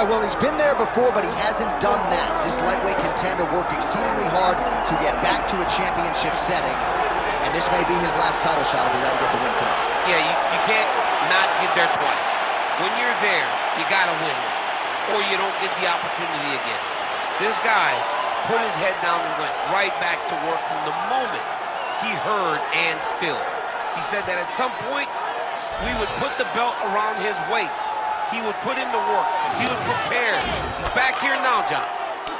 All right, well, he's been there before, but he hasn't done that. This lightweight contender worked exceedingly hard to get back to a championship setting, and this may be his last title shot if he doesn't get the win tonight. Yeah, you can't not get there twice. When you're there, you gotta win, or you don't get the opportunity again. This guy put his head down and went right back to work from the moment he heard and still. He said that at some point, we would put the belt around his waist. He would put in the work. He would prepare. He's back here now, John,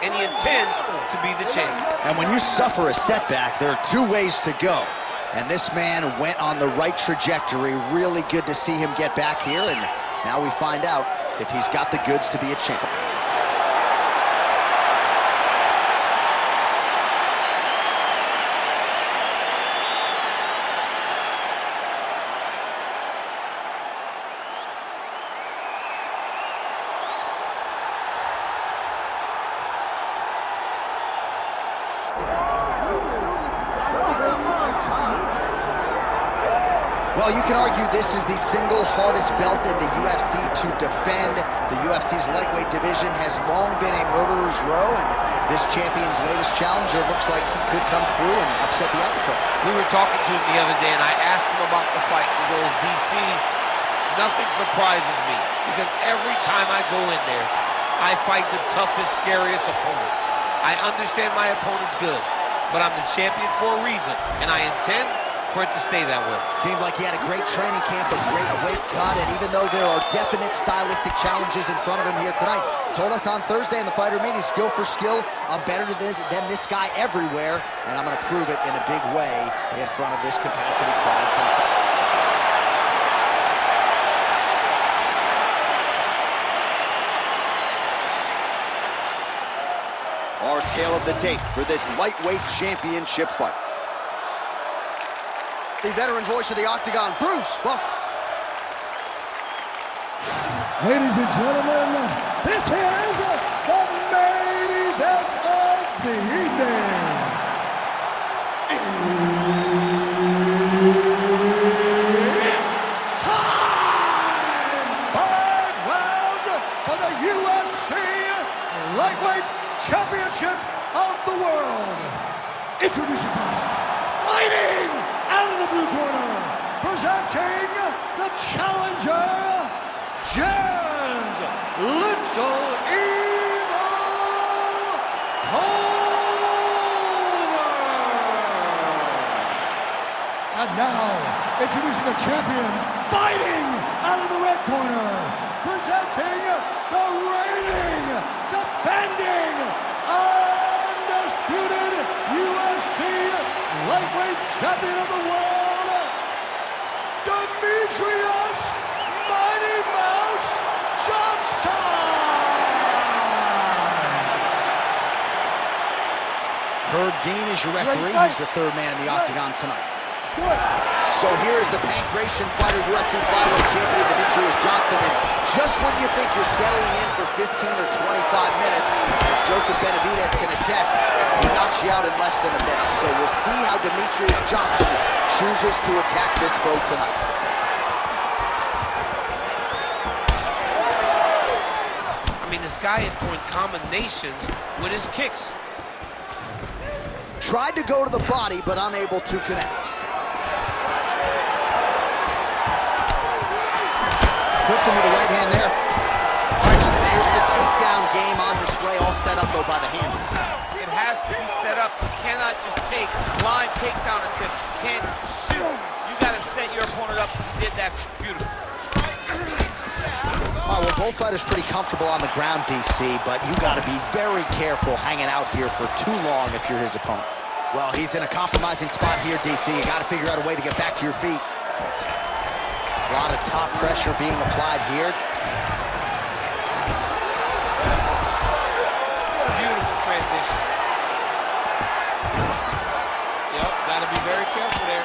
and he intends to be the champion. And when you suffer a setback, there are two ways to go. And this man went on the right trajectory. Really good to see him get back here, and now we find out if he's got the goods to be a champion. Well, you can argue this is the single hardest belt in the UFC to defend. The UFC's lightweight division has long been a murderer's row, and this champion's latest challenger looks like he could come through and upset the apple cart. We were talking to him the other day, and I asked him about the fight. He goes, DC, nothing surprises me, because every time I go in there, I fight the toughest, scariest opponent. I understand my opponent's good, but I'm the champion for a reason, and I intend for it to stay that way. Seemed like he had a great training camp, a great weight cut, and even though there are definite stylistic challenges in front of him here tonight, told us on Thursday in the fighter meeting, skill for skill, I'm better than this guy everywhere, and I'm going to prove it in a big way in front of this capacity crowd tonight. Our tale of the tape for this lightweight championship fight. The veteran voice of the Octagon, Bruce Buff. Ladies and gentlemen, this is the main event of the evening. It's time! 5 rounds for the UFC Lightweight Championship of the World. Introducing first, fighting out of the blue corner, presenting the challenger, James Little Evil Pulver. And now, introducing the champion, fighting out of the red corner, presenting the reigning, defending, undisputed UFC lightweight champion of the world, Demetrious Mighty Mouse Johnson. Herb Dean is your referee. He's the third man in the octagon tonight. So here is the Pancration fighter, UFC flyweight champion Demetrious Johnson, and just when you think you're settling in for 15 or 25 minutes, as Joseph Benavidez can attest, he knocks you out in less than a minute. So we'll see how Demetrious Johnson chooses to attack this foe tonight. I mean, this guy is throwing combinations with his kicks. Tried to go to the body, but unable to connect. Clipped him with the right hand there. All right, so there's the takedown game on display, all set up, though, by the hands this time. It has to be set up. You cannot just take blind takedown attempts. You can't shoot. You got to set your opponent up. You did that beautifully. All right, well, both fighters pretty comfortable on the ground, DC, but you got to be very careful hanging out here for too long if you're his opponent. Well, he's in a compromising spot here, DC. You got to figure out a way to get back to your feet. A lot of top pressure being applied here. Beautiful transition. Yep, got to be very careful there.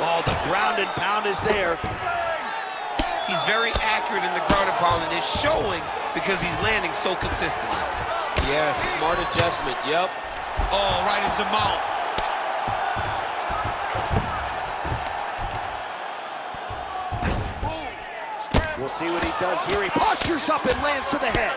Oh, the ground and pound is there. He's very accurate in the ground and pound, and it's showing because he's landing so consistently. Yes, smart adjustment, yep. Oh, right into mount. We'll see what he does here. He postures up and lands to the head.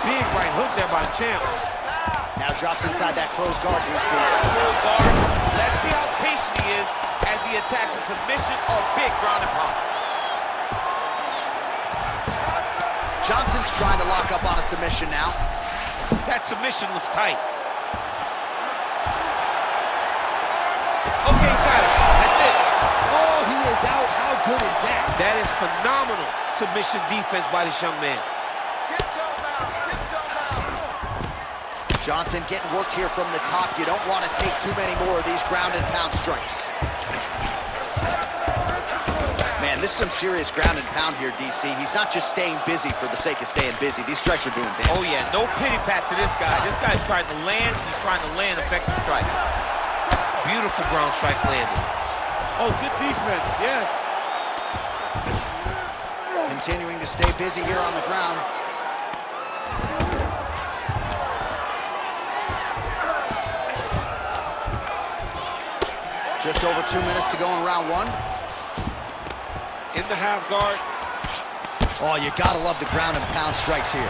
Big right hook there by the champ. Now drops inside that closed guard, DC. Closed guard. Let's see how patient he is as he attacks a submission or big ground and pound. Johnson's trying to lock up on a submission now. That submission looks tight. Okay, he's got it. That's it. Oh, he is out. How good is that? That is phenomenal submission defense by this young man. Tiptoe mount, tiptoe mount. Johnson getting worked here from the top. You don't want to take too many more of these ground and pound strikes. Man, this is some serious ground and pound here, DC. He's not just staying busy for the sake of staying busy. These strikes are doing damage. Oh, yeah, no pity pat to this guy. This guy's trying to land. He's trying to land effective strikes. Beautiful ground strikes landed. Oh, good defense, yes. Continuing to stay busy here on the ground. Just over 2 minutes to go in round one. In the half guard. Oh, you gotta love the ground and pound strikes here.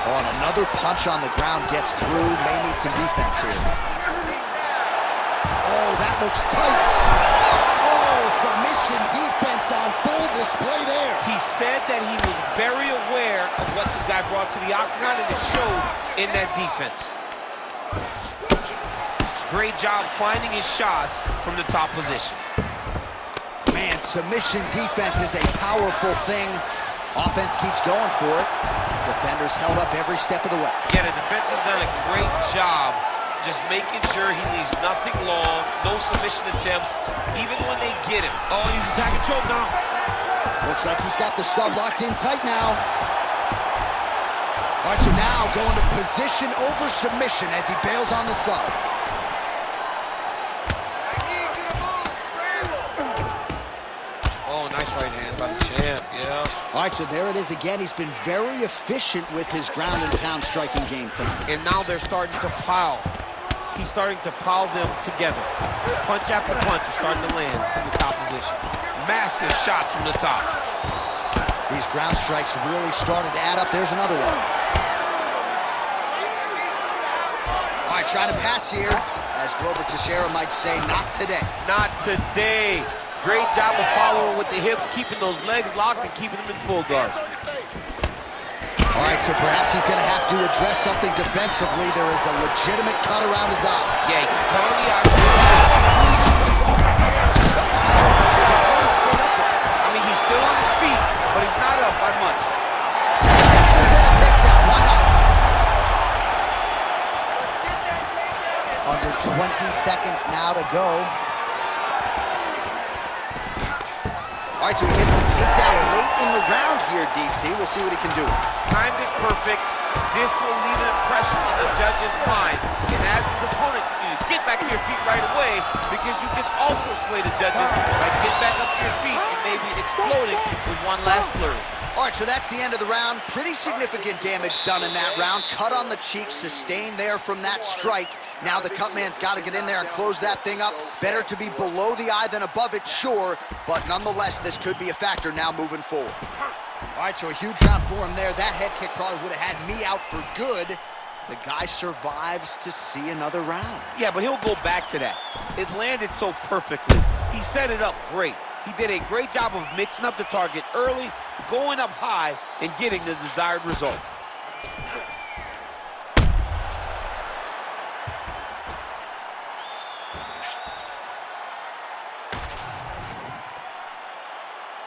Oh, and another punch on the ground gets through. May need some defense here. Oh, that looks tight. Oh, submission defense on full display there. He said that he was very aware of what this guy brought to the octagon, and it showed in that defense. Great job finding his shots from the top position. Man, submission defense is a powerful thing. Offense keeps going for it. Defenders held up every step of the way. Yeah, the defense has done a great job just making sure he leaves nothing long, no submission attempts, even when they get him. Oh, he's attacking choke now. Looks like he's got the sub locked in tight now. All right, so now going to position over submission as he bails on the sub. Oh, nice right hand by the champ, yeah. All right, so there it is again. He's been very efficient with his ground and pound striking game tonight. And now they're starting to pile. He's starting to pile them together. Punch after punch is starting to land in the top position. Massive shot from the top. These ground strikes really started to add up. There's another one. All right, trying to pass here. As Glover Teixeira might say, not today. Not today. Great job of following with the hips, keeping those legs locked and keeping them in full guard. All right, so perhaps he's going to have to address something defensively. There is a legitimate cut around his eye. Yeah, he can cut on the eye. I mean, he's still on his feet, but he's not up by much. Why not? Under 20 seconds now to go. All right, so he gets the takedown late in the round here, DC. We'll see what he can do. Timed it perfect. This will leave an impression in the judge's mind. And as his opponent, you need to get back to your feet right away, because you can also sway the judges by getting back up to your feet and maybe exploding with one last flurry. All right, so that's the end of the round. Pretty significant damage done in that round. Cut on the cheek, sustained there from that strike. Now the cut man's got to get in there and close that thing up. Better to be below the eye than above it, sure. But nonetheless, this could be a factor now moving forward. All right, so a huge round for him there. That head kick probably would have had me out for good. The guy survives to see another round. Yeah, but he'll go back to that. It landed so perfectly. He set it up great. He did a great job of mixing up the target early, going up high, and getting the desired result.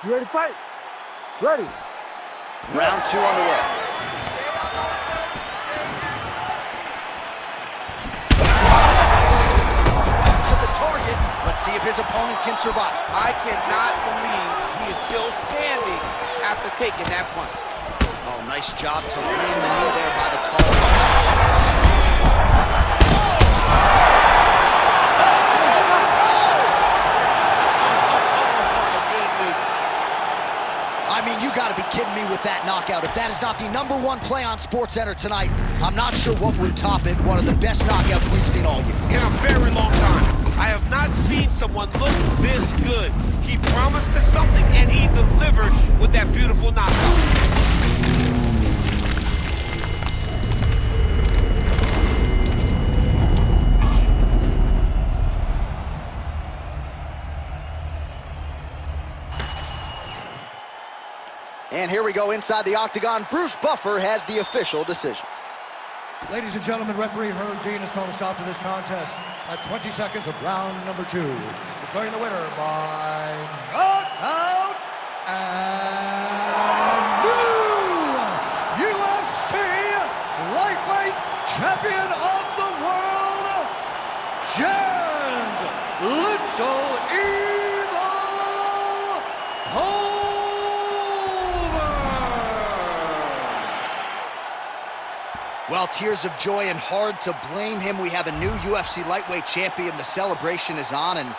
You ready to fight? Ready. Round two on the way. To the target. Let's see if his opponent can survive. I cannot believe he is still standing after taking that punch. Oh, nice job to land the knee there by the tall man. mean, you gotta be kidding me with that knockout. If that is not the #1 play on SportsCenter tonight, I'm not sure what would top it. One of the best knockouts we've seen all year. In a very long time. I have not seen someone look this good. He promised us something, and he delivered with that beautiful knockout. And here we go inside the octagon. Bruce Buffer has the official decision. Ladies and gentlemen, referee Herb Dean has called a stop to this contest at 20 seconds of round number 2. Declaring the winner by knockout and new UFC lightweight champion of the world, Jens Little Evil Pulver. Well, tears of joy and hard to blame him. We have a new UFC lightweight champion. The celebration is on, and